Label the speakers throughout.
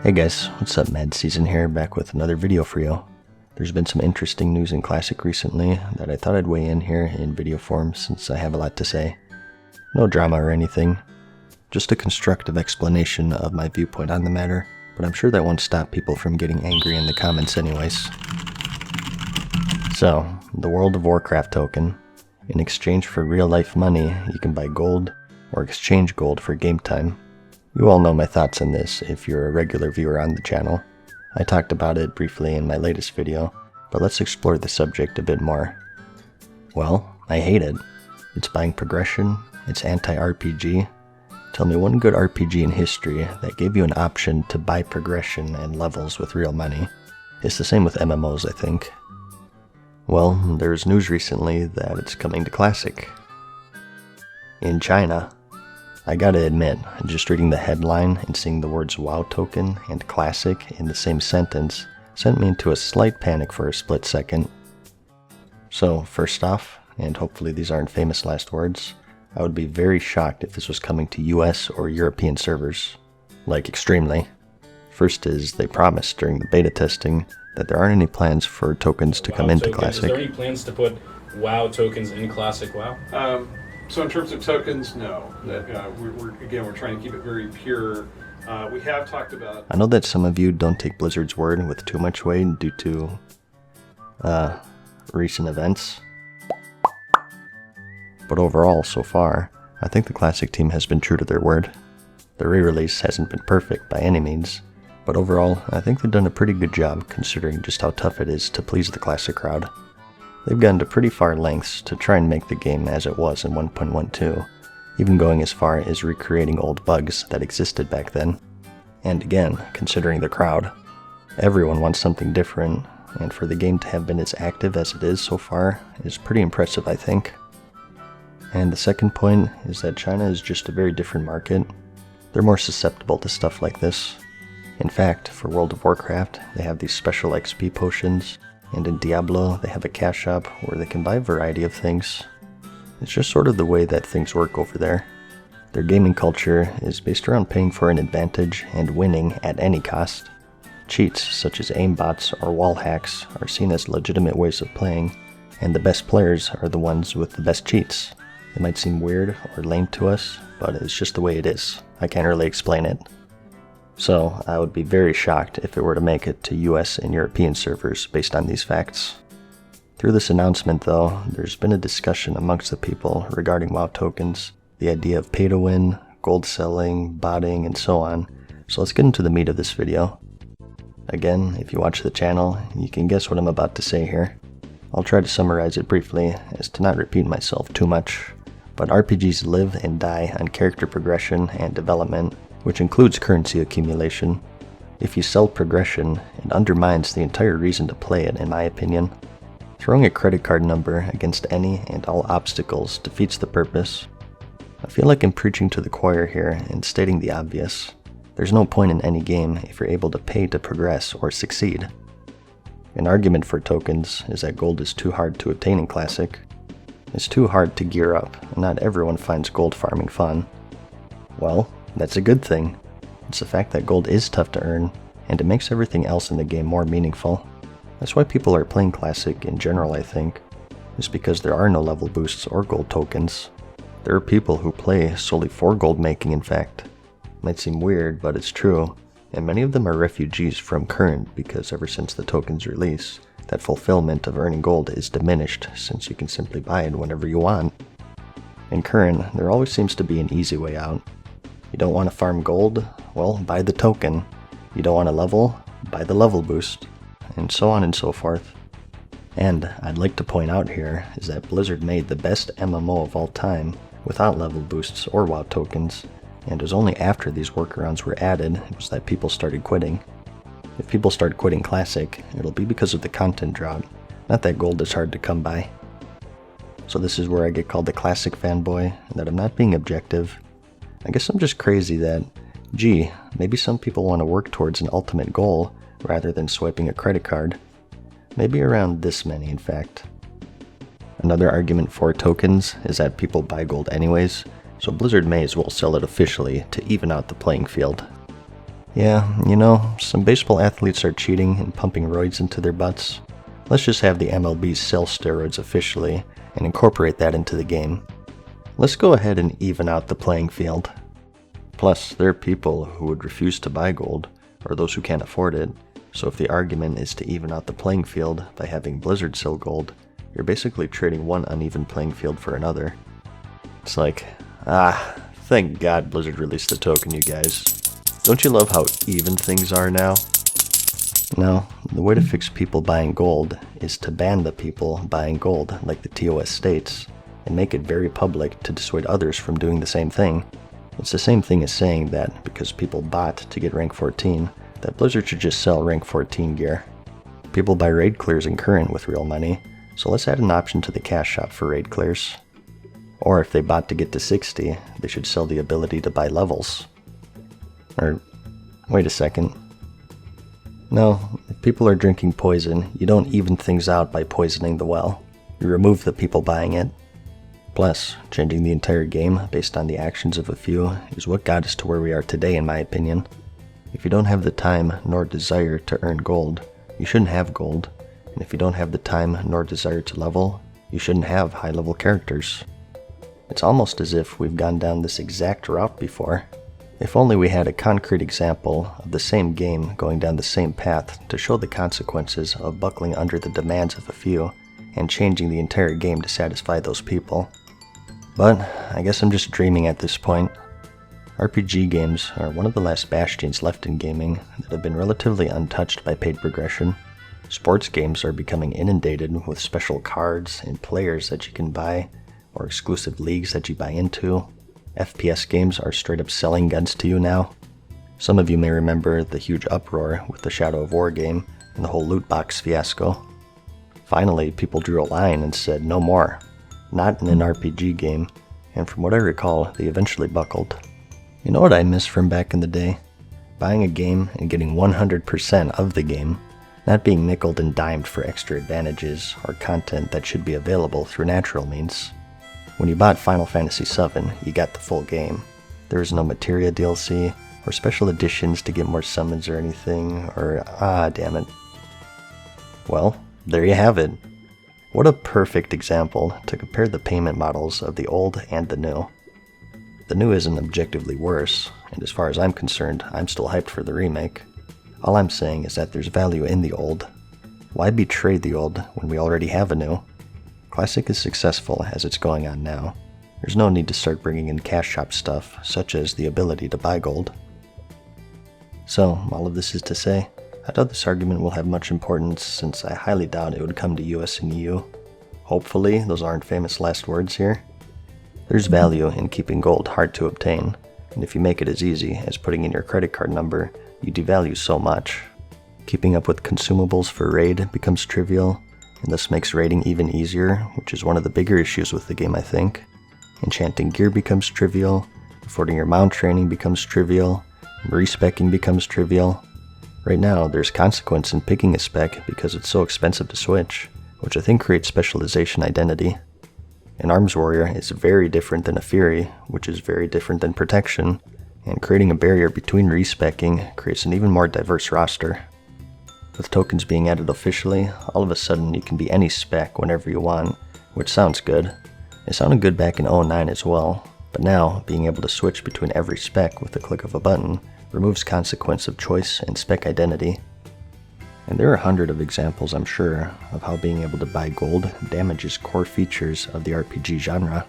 Speaker 1: Hey guys, what's up? MadSeason here, back with another video for you. There's been some interesting news in Classic recently that I thought I'd weigh in here in video form since I have a lot to say. No drama or anything, just a constructive explanation of my viewpoint on the matter, but I'm sure that won't stop people from getting angry in the comments anyways. So, the World of Warcraft token. In exchange for real-life money, you can buy gold or exchange gold for game time. You all know my thoughts on this if you're a regular viewer on the channel. I talked about it briefly in my latest video, but let's explore the subject a bit more. Well, I hate it. It's buying progression, it's anti-RPG. Tell me one good RPG in history that gave you an option to buy progression and levels with real money. It's the same with MMOs, I think. Well, there's news recently that it's coming to Classic. In China. I gotta admit, just reading the headline and seeing the words WoW token and Classic in the same sentence sent me into a slight panic for a split second. So, first off, and hopefully these aren't famous last words, I would be very shocked if this was coming to US or European servers. Like, extremely. First is, they promised during the beta testing that there aren't any plans for tokens to come into Classic.
Speaker 2: Is there any plans to put WoW tokens in Classic WoW?
Speaker 3: So in terms of tokens, no. We're trying to keep it very pure. We have talked about...
Speaker 1: I know that some of you don't take Blizzard's word with too much weight due to recent events. But overall, so far, I think the Classic team has been true to their word. The re-release hasn't been perfect by any means, but overall, I think they've done a pretty good job considering just how tough it is to please the Classic crowd. They've gone to pretty far lengths to try and make the game as it was in 1.12, even going as far as recreating old bugs that existed back then. And again, considering the crowd, everyone wants something different, and for the game to have been as active as it is so far is pretty impressive, I think. And the second point is that China is just a very different market. They're more susceptible to stuff like this. In fact, for World of Warcraft, they have these special XP potions, and in Diablo, they have a cash shop where they can buy a variety of things. It's just sort of the way that things work over there. Their gaming culture is based around paying for an advantage and winning at any cost. Cheats, such as aimbots or wall hacks, are seen as legitimate ways of playing, and the best players are the ones with the best cheats. It might seem weird or lame to us, but it's just the way it is. I can't really explain it. So, I would be very shocked if it were to make it to US and European servers based on these facts. Through this announcement though, there's been a discussion amongst the people regarding WoW tokens, the idea of pay to win, gold selling, botting, and so on. So let's get into the meat of this video. Again, if you watch the channel, you can guess what I'm about to say here. I'll try to summarize it briefly as to not repeat myself too much, but RPGs live and die on character progression and development, which includes currency accumulation. If you sell progression, it undermines the entire reason to play it, in my opinion. Throwing a credit card number against any and all obstacles defeats the purpose. I feel like I'm preaching to the choir here and stating the obvious. There's no point in any game if you're able to pay to progress or succeed. An argument for tokens is that gold is too hard to obtain in Classic. It's too hard to gear up, and not everyone finds gold farming fun. Well, that's a good thing. It's the fact that gold is tough to earn, and it makes everything else in the game more meaningful. That's why people are playing Classic in general, I think. It's because there are no level boosts or gold tokens. There are people who play solely for gold making, in fact. Might seem weird, but it's true, and many of them are refugees from current because ever since the token's release, that fulfillment of earning gold is diminished since you can simply buy it whenever you want. In current, there always seems to be an easy way out. You don't want to farm gold? Well, buy the token. You don't want to level? Buy the level boost. And so on and so forth. And I'd like to point out here is that Blizzard made the best MMO of all time without level boosts or WoW tokens, and it was only after these workarounds were added was that people started quitting. If people start quitting Classic, it'll be because of the content drought, not that gold is hard to come by. So this is where I get called the Classic fanboy, and that I'm not being objective. I guess I'm just crazy that, gee, maybe some people want to work towards an ultimate goal rather than swiping a credit card. Maybe around this many, in fact. Another argument for tokens is that people buy gold anyways, so Blizzard may as well sell it officially to even out the playing field. Yeah, you know, some baseball athletes are cheating and pumping roids into their butts. Let's just have the MLB sell steroids officially and incorporate that into the game. Let's go ahead and even out the playing field. Plus, there are people who would refuse to buy gold, or those who can't afford it, so if the argument is to even out the playing field by having Blizzard sell gold, you're basically trading one uneven playing field for another. It's like, thank God Blizzard released the token, you guys. Don't you love how even things are now? No, the way to fix people buying gold is to ban the people buying gold like the TOS states, and make it very public to dissuade others from doing the same thing. It's the same thing as saying that because people bought to get rank 14, that Blizzard should just sell rank 14 gear. People buy raid clears in current with real money, so let's add an option to the cash shop for raid clears. Or if they bought to get to 60, they should sell the ability to buy levels. Or, wait a second. No, if people are drinking poison, you don't even things out by poisoning the well. You remove the people buying it. Plus, changing the entire game based on the actions of a few is what got us to where we are today, in my opinion. If you don't have the time nor desire to earn gold, you shouldn't have gold. And if you don't have the time nor desire to level, you shouldn't have high-level characters. It's almost as if we've gone down this exact route before. If only we had a concrete example of the same game going down the same path to show the consequences of buckling under the demands of a few and changing the entire game to satisfy those people. But I guess I'm just dreaming at this point. RPG games are one of the last bastions left in gaming that have been relatively untouched by paid progression. Sports games are becoming inundated with special cards and players that you can buy, or exclusive leagues that you buy into. FPS games are straight up selling guns to you now. Some of you may remember the huge uproar with the Shadow of War game and the whole loot box fiasco. Finally, people drew a line and said no more. Not in an RPG game, and from what I recall, they eventually buckled. You know what I miss from back in the day? Buying a game and getting 100% of the game, not being nickeled and dimed for extra advantages or content that should be available through natural means. When you bought Final Fantasy VII, you got the full game. There was no materia DLC, or special editions to get more summons or anything, or damn it. Well, there you have it. What a perfect example to compare the payment models of the old and the new. The new isn't objectively worse, and as far as I'm concerned, I'm still hyped for the remake. All I'm saying is that there's value in the old. Why betray the old when we already have a new? Classic is successful as it's going on now. There's no need to start bringing in cash shop stuff, such as the ability to buy gold. So, all of this is to say, I doubt this argument will have much importance since I highly doubt it would come to US and EU. Hopefully, those aren't famous last words here. There's value in keeping gold hard to obtain, and if you make it as easy as putting in your credit card number, you devalue so much. Keeping up with consumables for raid becomes trivial, and this makes raiding even easier, which is one of the bigger issues with the game, I think. Enchanting gear becomes trivial, affording your mount training becomes trivial, respecking becomes trivial. Right now, there's consequence in picking a spec because it's so expensive to switch, which I think creates specialization identity. An Arms Warrior is very different than a Fury, which is very different than Protection, and creating a barrier between respecking creates an even more diverse roster. With tokens being added officially, all of a sudden you can be any spec whenever you want, which sounds good. It sounded good back in 09 as well, but now being able to switch between every spec with the click of a button removes consequence of choice and spec identity. And there are 100 of examples, I'm sure, of how being able to buy gold damages core features of the RPG genre.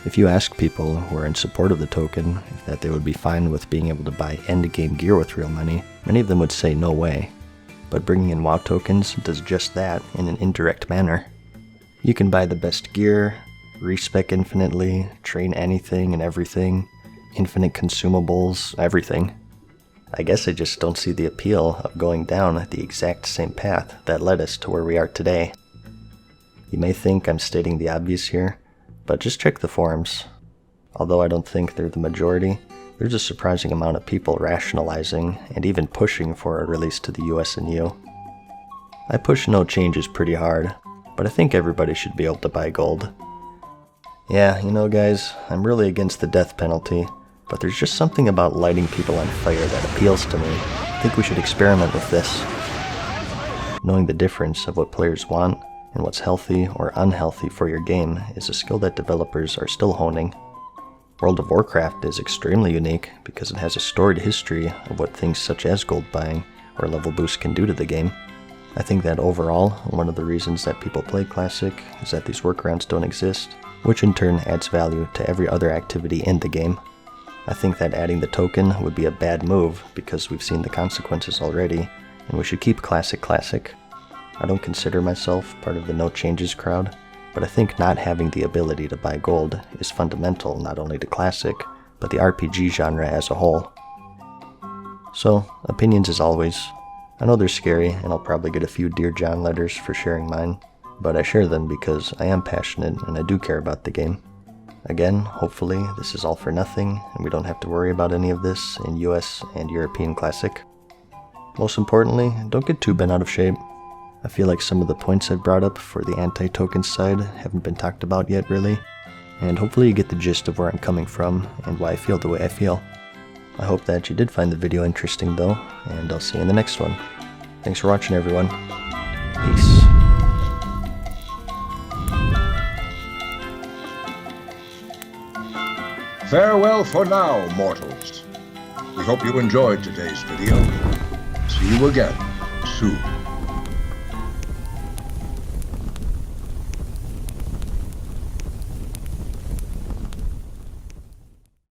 Speaker 1: If you ask people who are in support of the token if they would be fine with being able to buy endgame gear with real money, many of them would say no way. But bringing in WoW tokens does just that in an indirect manner. You can buy the best gear, respec infinitely, train anything and everything, infinite consumables, everything. I guess I just don't see the appeal of going down the exact same path that led us to where we are today. You may think I'm stating the obvious here, but just check the forums. Although I don't think they're the majority, there's a surprising amount of people rationalizing and even pushing for a release to the US and EU. I push no changes pretty hard, but I think everybody should be able to buy gold. Yeah, you know guys, I'm really against the death penalty, but there's just something about lighting people on fire that appeals to me. I think we should experiment with this. Knowing the difference of what players want and what's healthy or unhealthy for your game is a skill that developers are still honing. World of Warcraft is extremely unique because it has a storied history of what things such as gold buying or level boost can do to the game. I think that overall, one of the reasons that people play Classic is that these workarounds don't exist, which in turn adds value to every other activity in the game. I think that adding the token would be a bad move because we've seen the consequences already, and we should keep Classic classic. I don't consider myself part of the no changes crowd, but I think not having the ability to buy gold is fundamental not only to Classic, but the RPG genre as a whole. So, opinions as always. I know they're scary, and I'll probably get a few Dear John letters for sharing mine, but I share them because I am passionate and I do care about the game. Again, hopefully this is all for nothing, and we don't have to worry about any of this in US and European Classic. Most importantly, don't get too bent out of shape. I feel like some of the points I've brought up for the anti-token side haven't been talked about yet really, and hopefully you get the gist of where I'm coming from and why I feel the way I feel. I hope that you did find the video interesting though, and I'll see you in the next one. Thanks for watching everyone. Peace.
Speaker 4: Farewell for now, mortals. We hope you enjoyed today's video. See you again soon.